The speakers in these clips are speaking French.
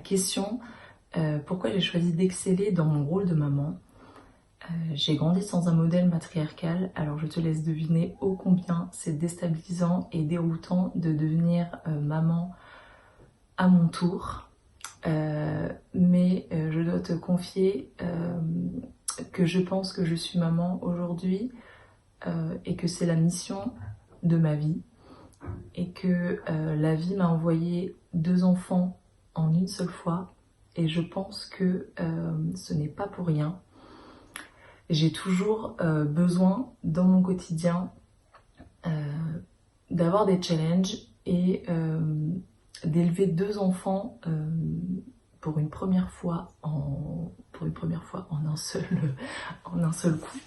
question pourquoi j'ai choisi d'exceller dans mon rôle de maman. J'ai grandi sans un modèle matriarcal, alors je te laisse deviner ô combien c'est déstabilisant et déroutant de devenir maman à mon tour. Mais je dois te confier que je pense que je suis maman aujourd'hui et que c'est la mission de ma vie et que la vie m'a envoyé 2 enfants en une seule fois et je pense que ce n'est pas pour rien. J'ai toujours besoin dans mon quotidien d'avoir des challenges et d'élever 2 enfants pour une première fois en un seul coup.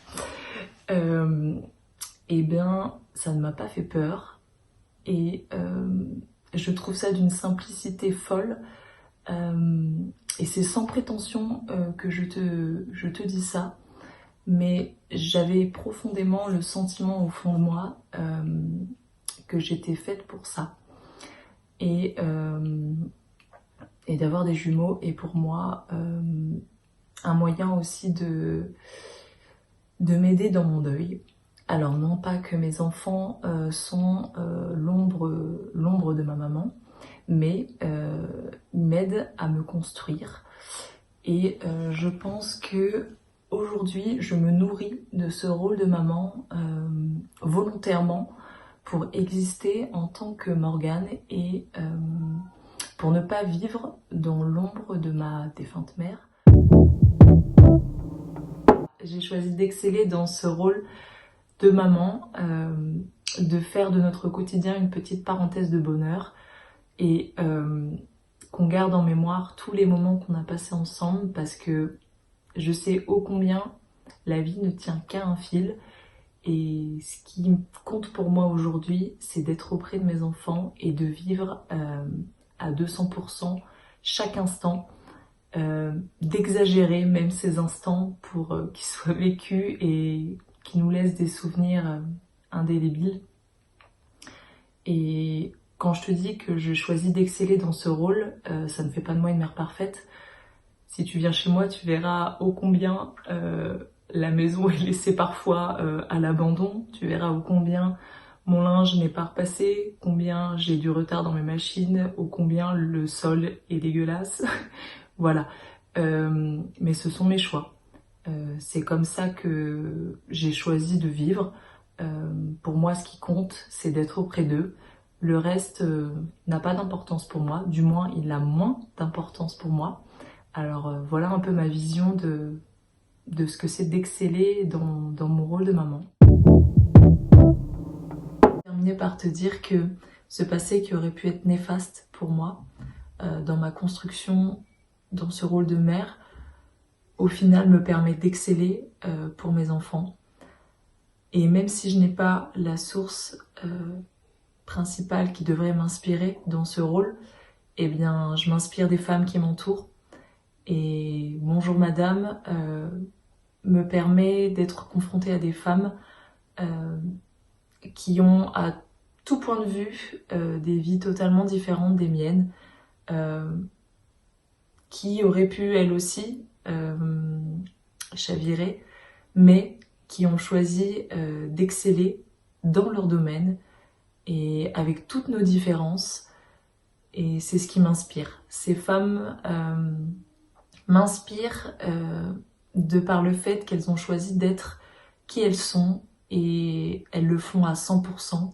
Et bien ça ne m'a pas fait peur et je trouve ça d'une simplicité folle et c'est sans prétention que je te dis ça, mais j'avais profondément le sentiment au fond de moi que j'étais faite pour ça et d'avoir des jumeaux est pour moi un moyen aussi de m'aider dans mon deuil. Alors non pas que mes enfants sont l'ombre de ma maman, mais ils m'aident à me construire et je pense que aujourd'hui je me nourris de ce rôle de maman volontairement pour exister en tant que Morgane et pour ne pas vivre dans l'ombre de ma défunte mère. J'ai choisi d'exceller dans ce rôle de maman, de faire de notre quotidien une petite parenthèse de bonheur et qu'on garde en mémoire tous les moments qu'on a passés ensemble parce que je sais ô combien la vie ne tient qu'à un fil et ce qui compte pour moi aujourd'hui, c'est d'être auprès de mes enfants et de vivre à 200% chaque instant, d'exagérer même ces instants pour qu'ils soient vécus et qui nous laissent des souvenirs indélébiles. Et quand je te dis que je choisis d'exceller dans ce rôle, ça ne fait pas de moi une mère parfaite. Si tu viens chez moi, tu verras ô combien la maison est laissée parfois à l'abandon. Tu verras ô combien mon linge n'est pas repassé, combien j'ai du retard dans mes machines, ô combien le sol est dégueulasse. Voilà. Mais ce sont mes choix. C'est comme ça que j'ai choisi de vivre. Pour moi, ce qui compte, c'est d'être auprès d'eux. Le reste n'a pas d'importance pour moi, du moins il a moins d'importance pour moi. Alors voilà un peu ma vision de ce que c'est d'exceller dans mon rôle de maman. Je vais terminer par te dire que ce passé qui aurait pu être néfaste pour moi dans ma construction, dans ce rôle de mère, au final me permet d'exceller pour mes enfants. Et même si je n'ai pas la source principale qui devrait m'inspirer dans ce rôle, eh bien je m'inspire des femmes qui m'entourent. Et Bonjour Madame me permet d'être confrontée à des femmes qui ont à tout point de vue des vies totalement différentes des miennes, qui auraient pu elles aussi chavirer, mais qui ont choisi d'exceller dans leur domaine et avec toutes nos différences. Et c'est ce qui m'inspire. Ces femmes m'inspirent de par le fait qu'elles ont choisi d'être qui elles sont et elles le font à 100%.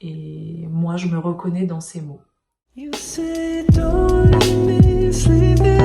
Et moi, je me reconnais dans ces mots. You say, don't let me sleep.